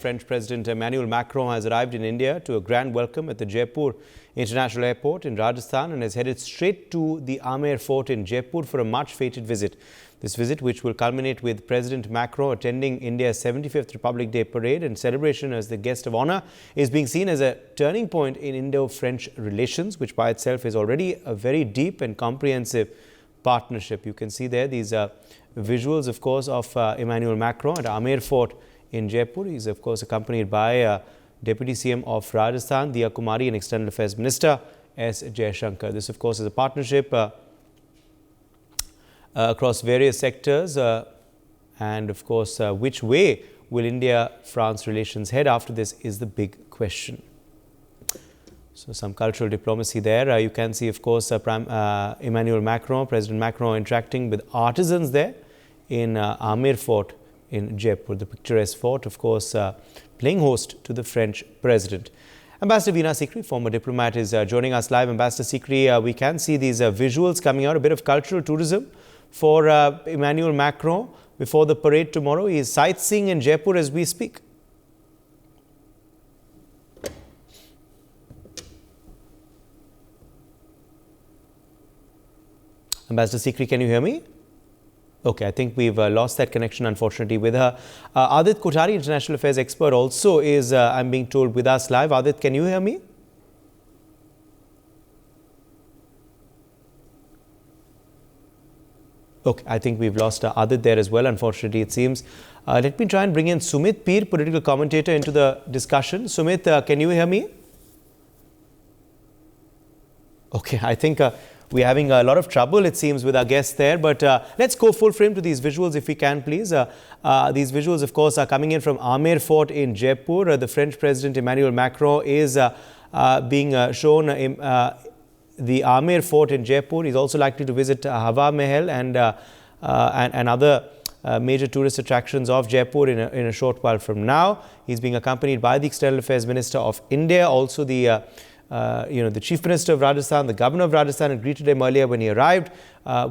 French President Emmanuel Macron has arrived in India to a grand welcome at the Jaipur International Airport in Rajasthan and has headed straight to the Amer Fort in Jaipur for a much-feted visit. This visit, which will culminate with President Macron attending India's 75th Republic Day parade and celebration as the guest of honor, is being seen as a turning point in Indo-French relations, which by itself is already a very deep and comprehensive partnership. You can see there these visuals, of course, of Emmanuel Macron at Amer Fort in Jaipur. He is, of course, accompanied by Deputy CM of Rajasthan, Diya Kumari, and External Affairs Minister S. Jaishankar. This, of course, is a partnership across various sectors. And, of course, which way will India-France relations head after this is the big question. So some cultural diplomacy there. You can see, of course, Emmanuel Macron, President Macron, interacting with artisans there in Amer Fort in Jaipur, the picturesque fort, of course, playing host to the French president. Ambassador Veena Sikri, former diplomat, is joining us live. Ambassador Sikri, we can see these visuals coming out, a bit of cultural tourism for Emmanuel Macron before the parade tomorrow. He is sightseeing in Jaipur as we speak. Ambassador Sikri, can you hear me? Okay, I think we've lost that connection, unfortunately, with her. Adit Kothari, international affairs expert, also is, I'm being told, with us live. Adit, can you hear me? Okay, I think we've lost Adit there as well, unfortunately, it seems. Let me try and bring in Sumit Peer, political commentator, into the discussion. Sumit, can you hear me? Okay, I think we're having a lot of trouble, it seems, with our guests there. But let's go full frame to these visuals, if we can, please. These visuals, of course, are coming in from Amer Fort in Jaipur. The French President Emmanuel Macron is being shown the Amer Fort in Jaipur. He's also likely to visit Hawa Mahal and other major tourist attractions of Jaipur in a short while from now. He's being accompanied by the External Affairs Minister of India, also the the Chief Minister of Rajasthan, the Governor of Rajasthan had greeted him earlier when he arrived.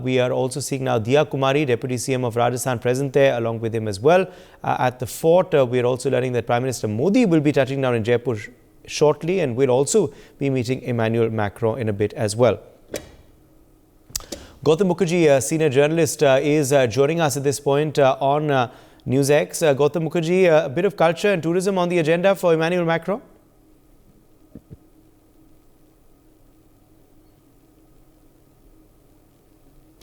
We are also seeing now Diya Kumari, Deputy CM of Rajasthan, present there along with him as well. At the fort, we are also learning that Prime Minister Modi will be touching down in Jaipur shortly and will also be meeting Emmanuel Macron in a bit as well. Gautam Mukherjee, senior journalist, is joining us at this point on NewsX. Gautam Mukherjee, a bit of culture and tourism on the agenda for Emmanuel Macron?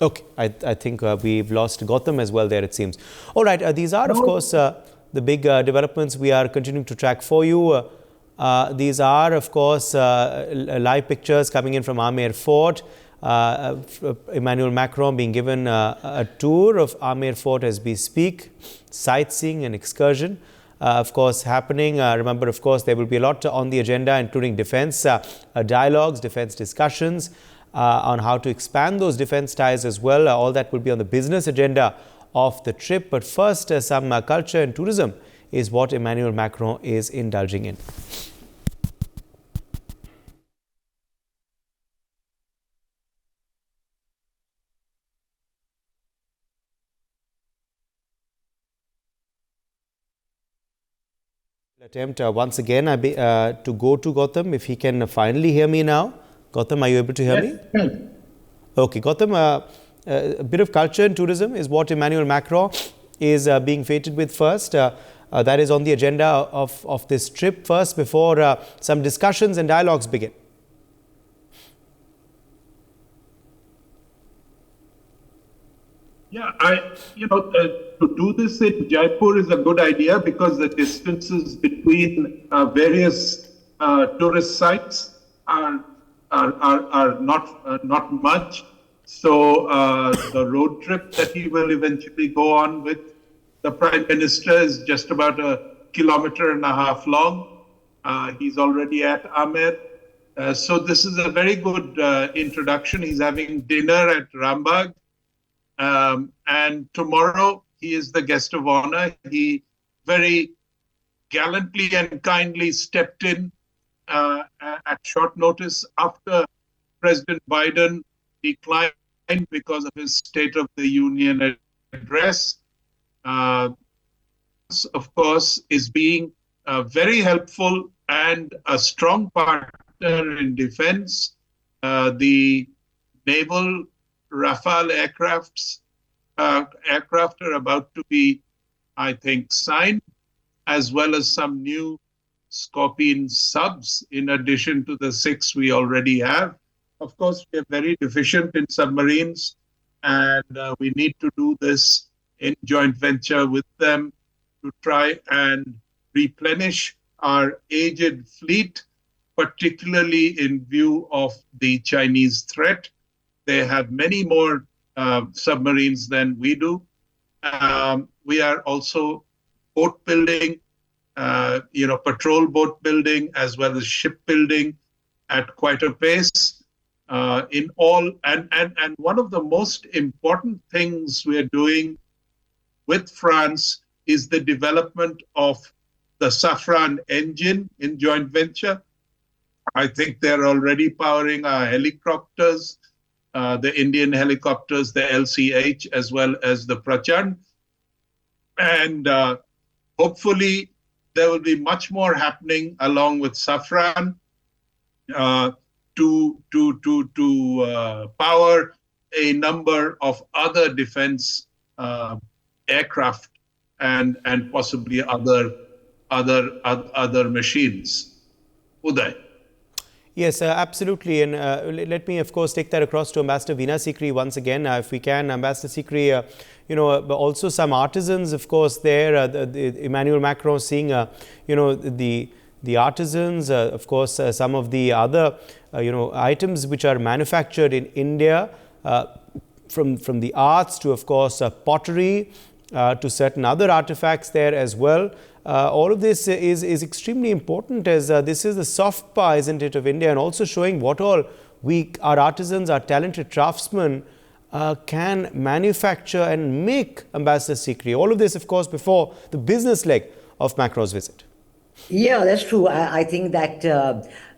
Okay, I think we've lost Gautam as well there, it seems. All right, these are, of course, the big developments we are continuing to track for you. These are, of course, live pictures coming in from Amer Fort. Emmanuel Macron being given a tour of Amer Fort as we speak, sightseeing and excursion. Of course, happening. Remember, of course, there will be a lot on the agenda, including defense dialogues, defense discussions, on how to expand those defense ties as well. All that will be on the business agenda of the trip. But first, some culture and tourism is what Emmanuel Macron is indulging in. Attempt once again to go to Gautam, if he can finally hear me now. Gautam, are you able to hear me? Yes. Okay, Gautam, a bit of culture and tourism is what Emmanuel Macron is being feted with first. That is on the agenda of this trip first before some discussions and dialogues begin. Yeah, to do this in Jaipur is a good idea because the distances between various tourist sites are not much. So the road trip that he will eventually go on with the Prime Minister is just about 1.5 kilometers long. He's already at Amer. So this is a very good introduction. He's having dinner at Rambagh. And tomorrow he is the guest of honor. He very gallantly and kindly stepped in at short notice after President Biden declined because of his State of the Union address. Of course, is being very helpful and a strong partner in defense. The naval Rafale aircraft are about to be, I think, signed, as well as some new Scorpion subs, in addition to the 6 we already have. Of course, we are very deficient in submarines, and we need to do this in joint venture with them to try and replenish our aged fleet, particularly in view of the Chinese threat. They have many more submarines than we do. We are also boat building, patrol boat building, as well as ship building at quite a pace. In all, and one of the most important things we're doing with France is the development of the Safran engine in joint venture. I think they're already powering our helicopters, the Indian helicopters, the LCH, as well as the Prachand. And hopefully there will be much more happening along with Safran to power a number of other defense aircraft and possibly other machines. Uday. Yes, absolutely. And let me, of course, take that across to Ambassador Veena Sikri once again, if we can. Ambassador Sikri, also some artisans, of course, there. Emmanuel Macron seeing, the artisans, of course, some of the other, items which are manufactured in India, from the arts to, of course, pottery, to certain other artifacts there as well. All of this is extremely important, as this is the soft power, isn't it, of India, and also showing what all our artisans, our talented craftsmen can manufacture and make, Ambassador Sikri. All of this, of course, before the business leg of Macron's visit. Yeah, that's true. I think that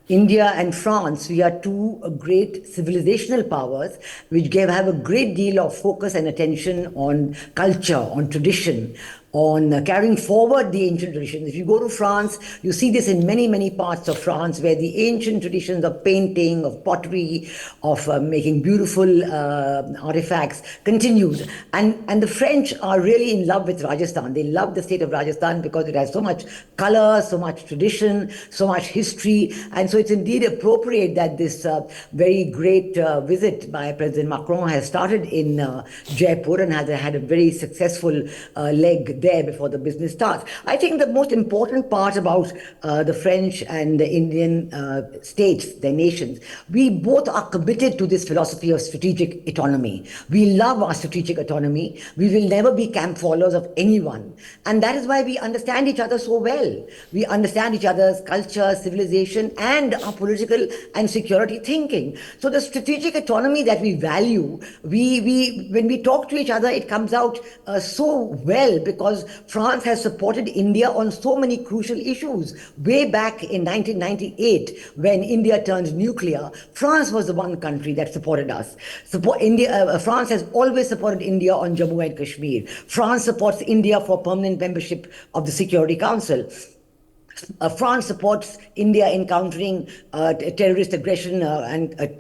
India and France, we are two great civilizational powers which have a great deal of focus and attention on culture, on tradition, on carrying forward the ancient traditions. If you go to France, you see this in many, many parts of France, where the ancient traditions of painting, of pottery, of making beautiful artifacts continues. And the French are really in love with Rajasthan. They love the state of Rajasthan because it has so much color, so much tradition, so much history. And so it's indeed appropriate that this very great visit by President Macron has started in Jaipur and has had a very successful leg there before the business starts. I think the most important part about the French and the Indian states, their nations, we both are committed to this philosophy of strategic autonomy. We love our strategic autonomy. We will never be camp followers of anyone. And that is why we understand each other so well. We understand each other's culture, civilization, and our political and security thinking. So the strategic autonomy that we value, when we talk to each other, it comes out so well, because France has supported India on so many crucial issues. Way back in 1998, when India turned nuclear, France was the one country that supported us. France has always supported India on Jammu and Kashmir. France supports India for permanent membership of the Security Council. France supports India in countering terrorist aggression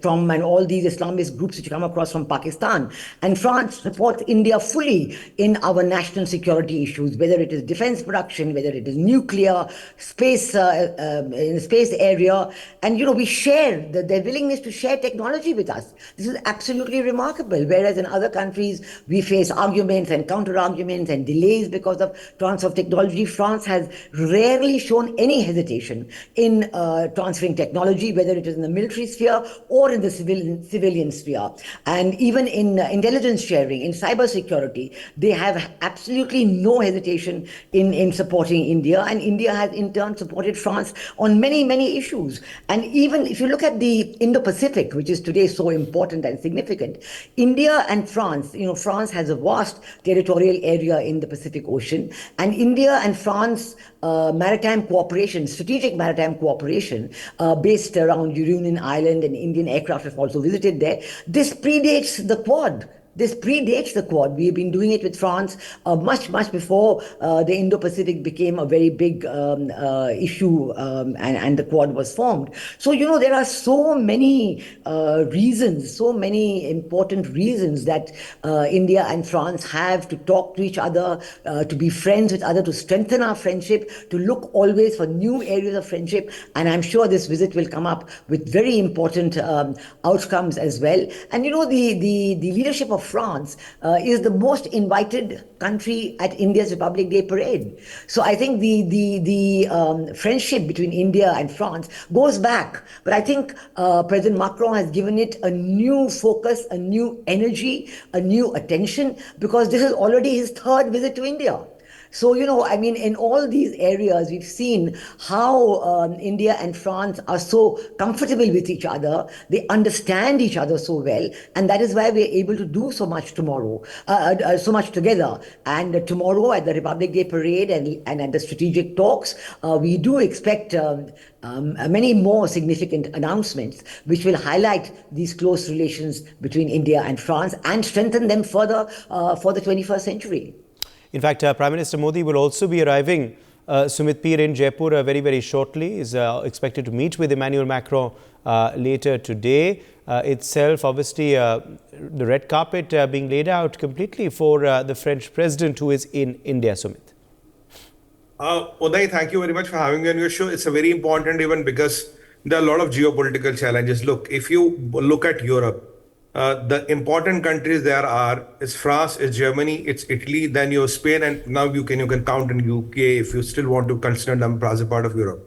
from all these Islamist groups which come across from Pakistan. And France supports India fully in our national security issues, whether it is defense production, whether it is nuclear, space, in the space area. And, we share their willingness to share technology with us. This is absolutely remarkable. Whereas in other countries, we face arguments and counter-arguments and delays because of transfer of technology. France has rarely shown any hesitation in transferring technology, whether it is in the military sphere or in the civilian sphere. And even in intelligence sharing, in cybersecurity, they have absolutely no hesitation in supporting India. And India has in turn supported France on many, many issues. And even if you look at the Indo-Pacific, which is today so important and significant, India and France, France has a vast territorial area in the Pacific Ocean, and India and France maritime cooperation, strategic maritime cooperation based around Reunion Island, and Indian aircraft have also visited there. This predates the Quad. This predates the Quad. We've been doing it with France much before the Indo-Pacific became a very big issue and the Quad was formed. So, there are so many reasons, so many important reasons that India and France have to talk to each other, to be friends with others, to strengthen our friendship, to look always for new areas of friendship. And I'm sure this visit will come up with very important outcomes as well. And the leadership of France is the most invited country at India's Republic Day parade. So I think the friendship between India and France goes back. But I think President Macron has given it a new focus, a new energy, a new attention, because this is already his third visit to India. So, in all these areas, we've seen how India and France are so comfortable with each other. They understand each other so well. And that is why we're able to do so much tomorrow, so much together. And tomorrow at the Republic Day parade and at the strategic talks, we do expect many more significant announcements which will highlight these close relations between India and France and strengthen them further for the 21st century. In fact, Prime Minister Modi will also be arriving, Sumit Peer, in Jaipur very shortly. Is expected to meet with Emmanuel Macron later today. Itself, obviously, the red carpet being laid out completely for the French president who is in India, Sumit. Uday, thank you very much for having me on your show. It's a very important event because there are a lot of geopolitical challenges. Look, if you look at Europe, the important countries there is France, is Germany, it's Italy, then you have Spain, and now you can count in UK if you still want to consider them as a part of Europe.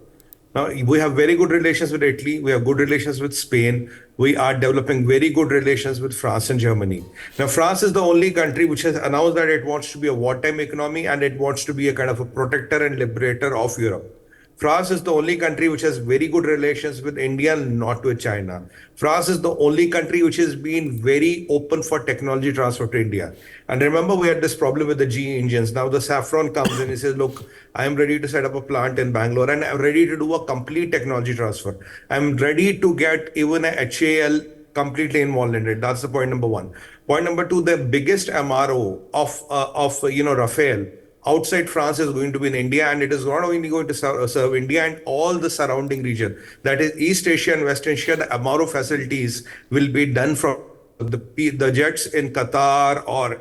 Now, we have very good relations with Italy, we have good relations with Spain, we are developing very good relations with France and Germany. Now, France is the only country which has announced that it wants to be a wartime economy and it wants to be a kind of a protector and liberator of Europe. France is the only country which has very good relations with India, not with China. France is the only country which has been very open for technology transfer to India. And remember, we had this problem with the GE engines. Now the Safran comes and he says, look, I am ready to set up a plant in Bangalore and I'm ready to do a complete technology transfer. I'm ready to get even a HAL completely involved in it. That's the point number one. Point number two, the biggest MRO of Rafale outside France is going to be in India, and it is not only going to serve India and all the surrounding region. That is East Asia and West Asia. The MRO facilities will be done from the jets in Qatar or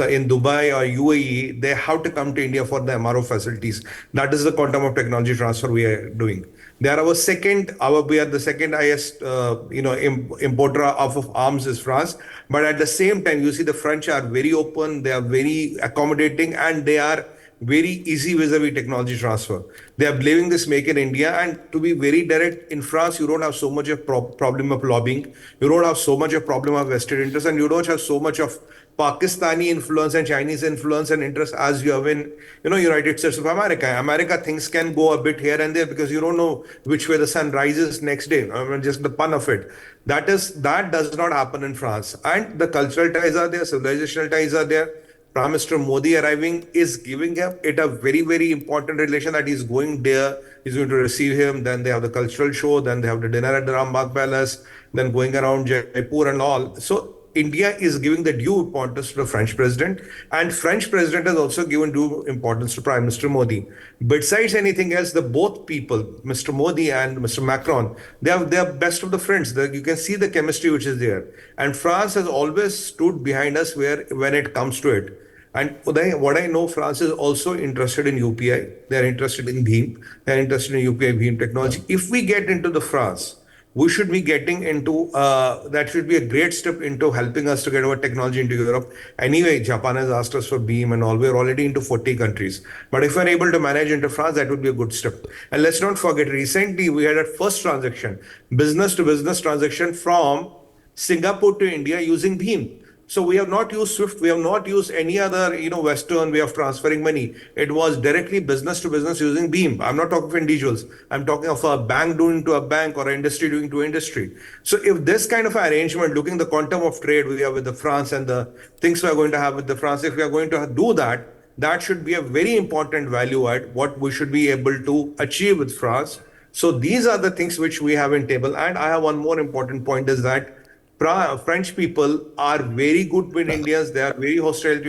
in Dubai or UAE. They have to come to India for the MRO facilities. That is the quantum of technology transfer we are doing. We are the second highest importer of arms is France. But at the same time, you see the French are very open, they are very accommodating, and they are very easy vis-a-vis technology transfer. They are believing this make in India, and to be very direct, in France, you don't have so much of problem of lobbying, you don't have so much of problem of vested interest, and you don't have so much of Pakistani influence and Chinese influence and interest as you have in, United States of America. America, things can go a bit here and there because you don't know which way the sun rises next day. Just the pun of it. That does not happen in France. And the cultural ties are there, civilizational ties are there. Prime Minister Modi arriving is giving it a very, very important relation that he's going there. He's going to receive him. Then they have the cultural show. Then they have the dinner at the Rambagh Palace. Then going around Jaipur and all. So India is giving the due importance to the French president, and French president has also given due importance to Prime Minister Modi. Besides anything else, both people, Mr. Modi and Mr. Macron, they are best of the friends. You can see the chemistry which is there. And France has always stood behind us when it comes to it. And what I know, France is also interested in UPI. They are interested in BHIM. They are interested in UPI BHIM technology. If we get into the France, we should be getting into, that should be a great step into helping us to get our technology into Europe. Anyway, Japan has asked us for BHIM and all. We're already into 40 countries. But if we're able to manage into France, that would be a good step. And let's not forget, recently we had a first transaction, business-to-business transaction from Singapore to India using BHIM. So we have not used SWIFT. We have not used any other, Western way of transferring money. It was directly business to business using BHIM. I'm not talking of individuals. I'm talking of a bank doing to a bank or an industry doing to industry. So if this kind of arrangement, looking the quantum of trade we have with the France and the things we are going to have with the France, if we are going to do that, that should be a very important value add, what we should be able to achieve with France. So these are the things which we have in table. And I have one more important point is that French people are very good with Indians. They are very hostile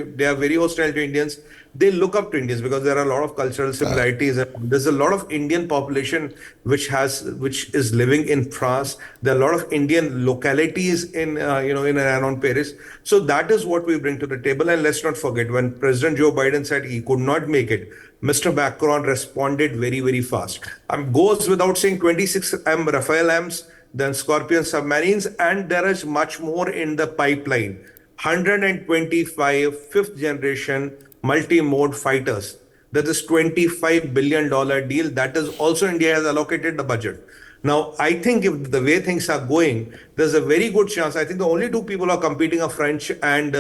to Indians. They look up to Indians because there are a lot of cultural similarities. And there's a lot of Indian population which is living in France. There are a lot of Indian localities in in and around Paris. So that is what we bring to the table. And let's not forget, when President Joe Biden said he could not make it, Mr. Macron responded very, very fast. Goes without saying, 26 Rafale AMs, then Scorpion submarines, and there is much more in the pipeline. 125 fifth generation multi-mode fighters. That is $25 billion deal. That is also India has allocated the budget. Now, I think if the way things are going, there's a very good chance. I think the only two people are competing are French and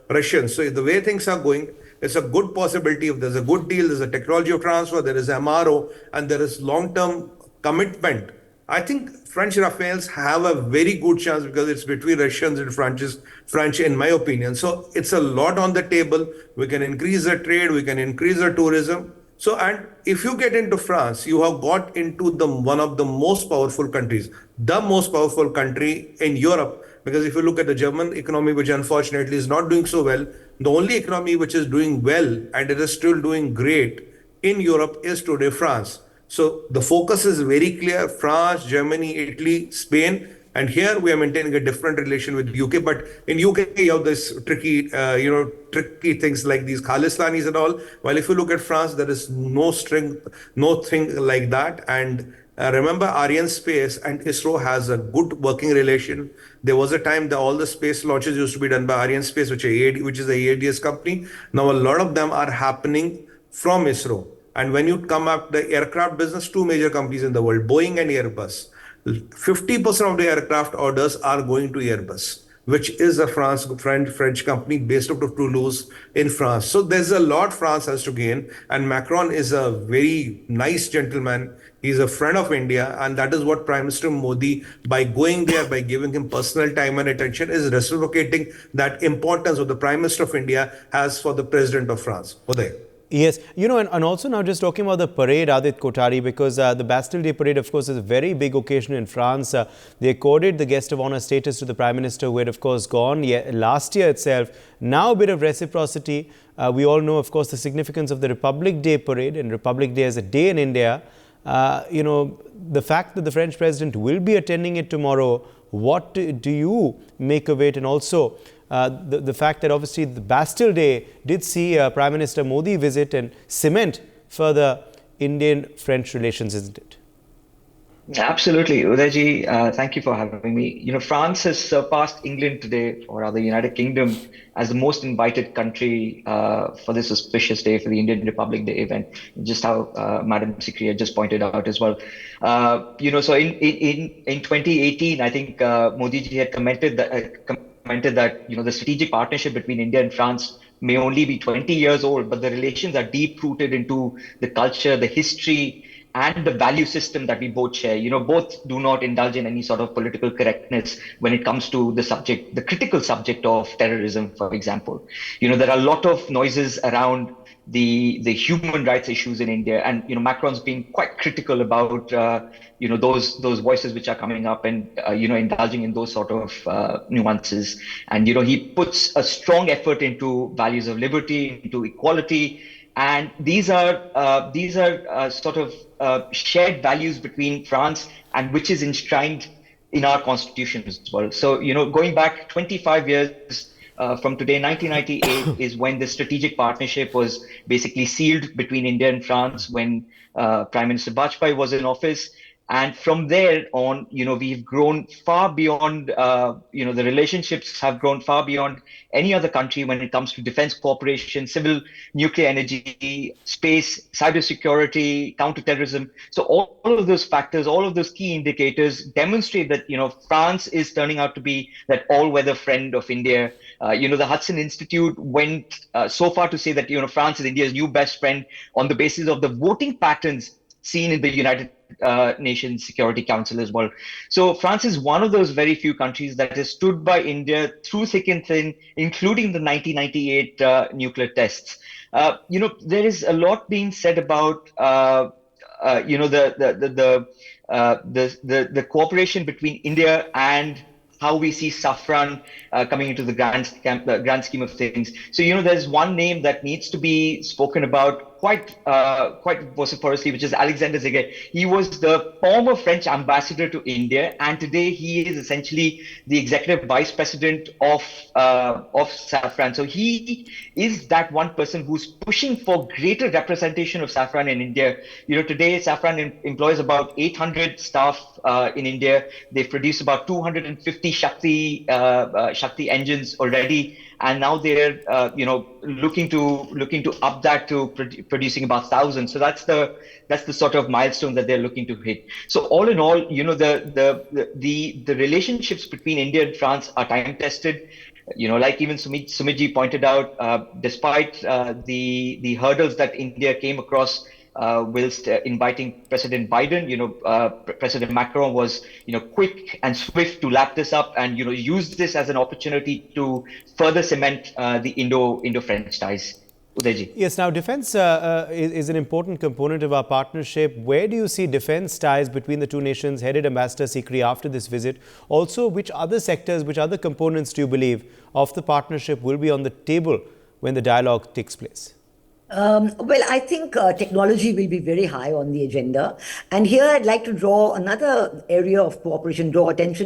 Russians. So if the way things are going, it's a good possibility. If there's a good deal, there's a technology of transfer, there is MRO, and there is long-term commitment. I think French Rafales have a very good chance because it's between Russians and French, in my opinion. So it's a lot on the table. We can increase the trade, we can increase the tourism. So, and if you get into France, you have got into one of the most powerful countries, the most powerful country in Europe. Because if you look at the German economy, which unfortunately is not doing so well, the only economy which is doing well and it is still doing great in Europe is today France. So the focus is very clear: France, Germany, Italy, Spain, and here we are maintaining a different relation with UK. But in UK, you have this tricky things like these Khalistanis and all. While if you look at France, there is no thing like that. And remember, Arianespace and ISRO has a good working relation. There was a time that all the space launches used to be done by Arianespace, which is a EADS company. Now a lot of them are happening from ISRO. And when you come up the aircraft business, two major companies in the world, Boeing and Airbus, 50% of the aircraft orders are going to Airbus, which is a French company based out of Toulouse in France. So there's a lot France has to gain. And Macron is a very nice gentleman. He's a friend of India. And that is what Prime Minister Modi, by going there, by giving him personal time and attention, is reciprocating that importance of the Prime Minister of India has for the President of France. Uday. Yes, and also now just talking about the parade, Adit Kothari, because the Bastille Day parade, of course, is a very big occasion in France. They accorded the guest of honor status to the Prime Minister, who had, of course, gone last year itself. Now a bit of reciprocity. We all know, of course, the significance of the Republic Day parade, and Republic Day as a day in India. The fact that the French president will be attending it tomorrow, what do you make of it? And also the fact that obviously the Bastille Day did see Prime Minister Modi visit and cement further Indian-French relations, isn't it? Absolutely. Udayji, thank you for having me. France has surpassed England today, or rather United Kingdom, as the most invited country for this auspicious day, for the Indian Republic Day event, just how Madam Sikri just pointed out as well. So in 2018, I think Modi ji had commented that the strategic partnership between India and France may only be 20 years old, but the relations are deep-rooted into the culture, the history, and the value system that we both share. Both do not indulge in any sort of political correctness when it comes to the critical subject of terrorism, for example. There are a lot of noises around the human rights issues in India, and Macron's been quite critical about those voices which are coming up and indulging in those sort of nuances. And he puts a strong effort into values of liberty, into equality, and these are sort of shared values between France, and which is enshrined in our constitution as well. So going back 25 years. From today, 1998 is when the strategic partnership was basically sealed between India and France when Prime Minister Vajpayee was in office. And from there on, we've grown far beyond, the relationships have grown far beyond any other country when it comes to defense cooperation, civil nuclear energy, space, cybersecurity, counterterrorism. So all of those factors, all of those key indicators demonstrate that, France is turning out to be that all-weather friend of India. The Hudson Institute went so far to say that, France is India's new best friend on the basis of the voting patterns seen in the United Nations Security Council as well. So France is one of those very few countries that has stood by India through thick and thin, including the 1998 nuclear tests. There is a lot being said about the cooperation between India and how we see saffron coming into the grand scheme of things. So, there's one name that needs to be spoken about quite vociferously, which is Alexander Zeguet. He was the former French ambassador to India, and today he is essentially the executive vice president of saffron. So he is that one person who's pushing for greater representation of saffron in India. Today saffron employs about 800 staff in India. They've produced about 250 Shakti engines already, and now they're looking to up that to producing about 1,000. So that's the sort of milestone that they're looking to hit. So all in all, the relationships between India and France are time tested. Like even Sumitji pointed out, despite the hurdles that India came across whilst inviting President Biden, President Macron was, quick and swift to lap this up and, use this as an opportunity to further cement the Indo-French ties. Udayji. Yes, now defense is an important component of our partnership. Where do you see defense ties between the two nations, headed Ambassador Sikri, after this visit? Also, which other sectors, which other components do you believe of the partnership will be on the table when the dialogue takes place? Well, I think technology will be very high on the agenda. And here I'd like to draw attention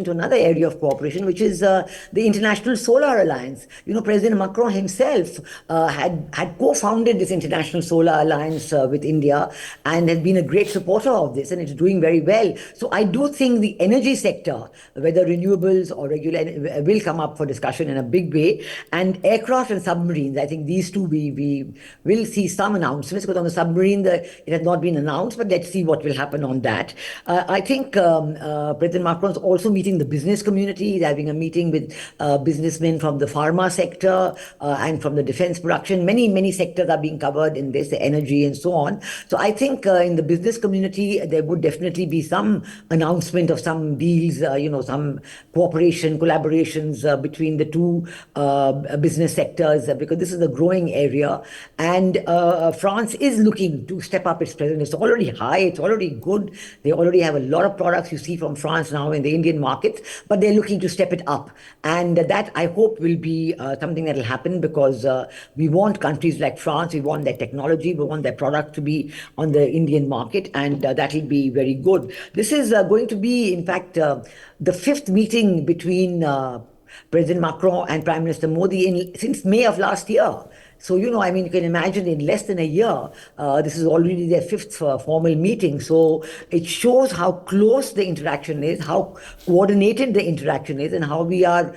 to another area of cooperation, which is the International Solar Alliance. President Macron himself had co-founded this International Solar Alliance with India and has been a great supporter of this, and it's doing very well. So I do think the energy sector, whether renewables or regular, will come up for discussion in a big way. And aircraft and submarines, I think these two we will see some announcements, because on the submarine it has not been announced, but let's see what will happen on that. I think President Macron is also meeting the business community. He's having a meeting with businessmen from the pharma sector and from the defense production. Many sectors are being covered in this, the energy and so on. So I think in the business community, there would definitely be some announcement of some deals, some collaborations between the two business sectors, because this is a growing area. And France is looking to step up its presence. It's already high, it's already good. They already have a lot of products you see from France now in the Indian markets, but they're looking to step it up. And that, I hope, will be something that will happen, because we want countries like France, we want their technology, we want their product to be on the Indian market, and that will be very good. This is going to be, in fact, the fifth meeting between President Macron and Prime Minister Modi since May of last year. So, you can imagine in less than a year, this is already their fifth formal meeting. So it shows how close the interaction is, how coordinated the interaction is, and how we are,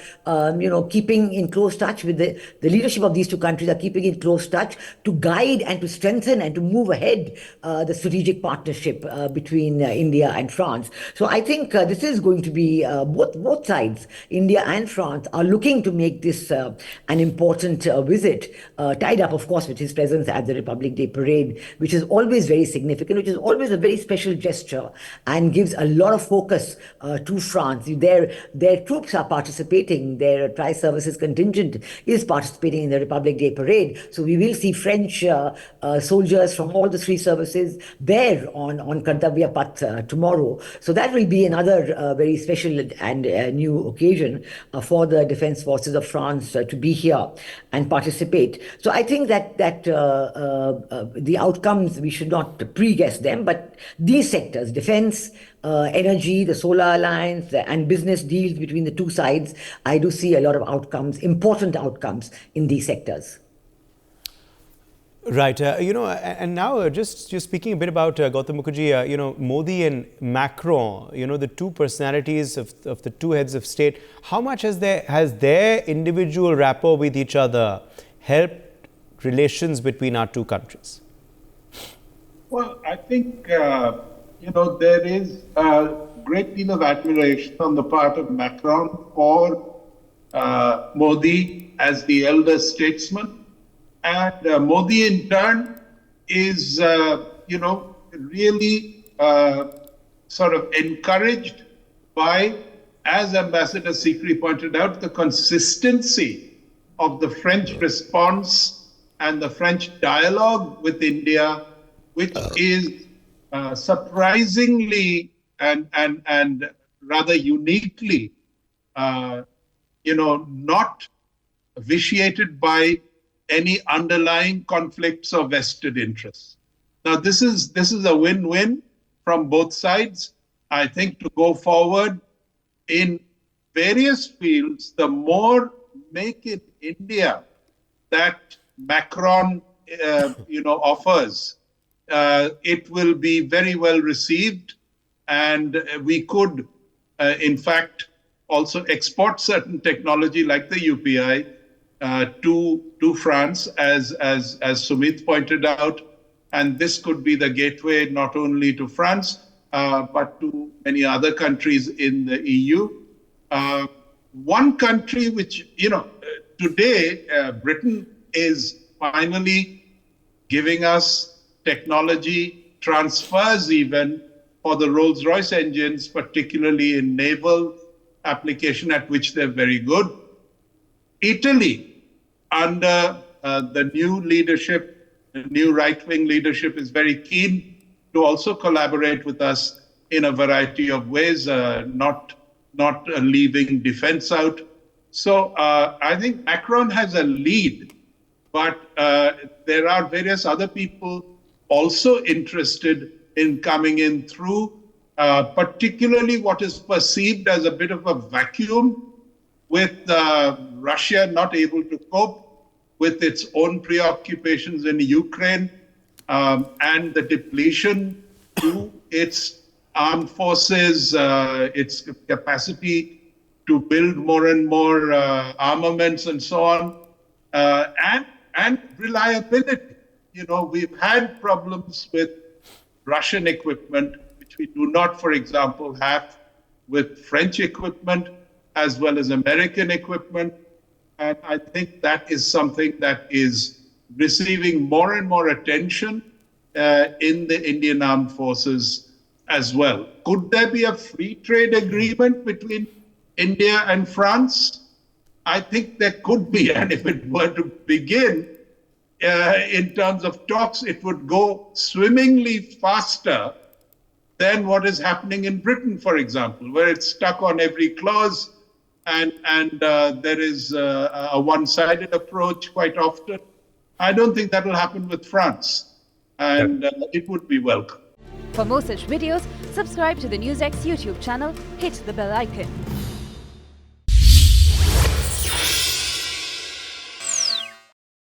keeping in close touch with the leadership of these two countries are keeping in close touch to guide and to strengthen and to move ahead the strategic partnership between India and France. So I think this is going to be both sides, India and France, are looking to make this an important visit. Tied up, of course, with his presence at the Republic Day parade, which is always very significant, which is always a very special gesture and gives a lot of focus to France. Their troops are participating, their tri-services contingent is participating in the Republic Day parade. So we will see French soldiers from all the three services there on Kartavya Path tomorrow. So that will be another very special and new occasion for the defense forces of France to be here and participate. So I think that the outcomes, we should not pre-guess them, but these sectors, defense, energy, the Solar Alliance, and business deals between the two sides, I do see a lot of outcomes, important outcomes in these sectors. Right. And now just speaking a bit about Gautam Mukherjee, Modi and Macron, the two personalities of the two heads of state, how much has their individual rapport with each other helped relations between our two countries? Well, I think, there is a great deal of admiration on the part of Macron for Modi as the elder statesman. And Modi, in turn, is, really sort of encouraged by, as Ambassador Sikri pointed out, the consistency of the French response and the French dialogue with India, which is surprisingly and rather uniquely not vitiated by any underlying conflicts or vested interests. Now, this is a win-win from both sides. I think to go forward in various fields, the more make in India that Macron, offers, it will be very well received, and we could, in fact, also export certain technology like the UPI to France, as Sumit pointed out, and this could be the gateway not only to France but to many other countries in the EU. One country which, today Britain is finally giving us technology transfers even for the Rolls-Royce engines, particularly in naval application, at which they're very good. Italy, under the new leadership, the new right-wing leadership, is very keen to also collaborate with us in a variety of ways, not leaving defense out. So I think Macron has a lead, but there are various other people also interested in coming in through, particularly what is perceived as a bit of a vacuum with Russia not able to cope with its own preoccupations in Ukraine and the depletion to its armed forces, its capacity to build more and more armaments and so on, and reliability. We've had problems with Russian equipment, which we do not, for example, have with French equipment as well as American equipment. And I think that is something that is receiving more and more attention in the Indian armed forces as well. Could there be a free trade agreement between India and France? I think there could be. And if it were to begin, in terms of talks, it would go swimmingly faster than what is happening in Britain, for example, where it's stuck on every clause, and there is a one-sided approach quite often. I don't think that will happen with France, and it would be welcome. For more such videos, subscribe to the NewsX YouTube channel, hit the bell icon.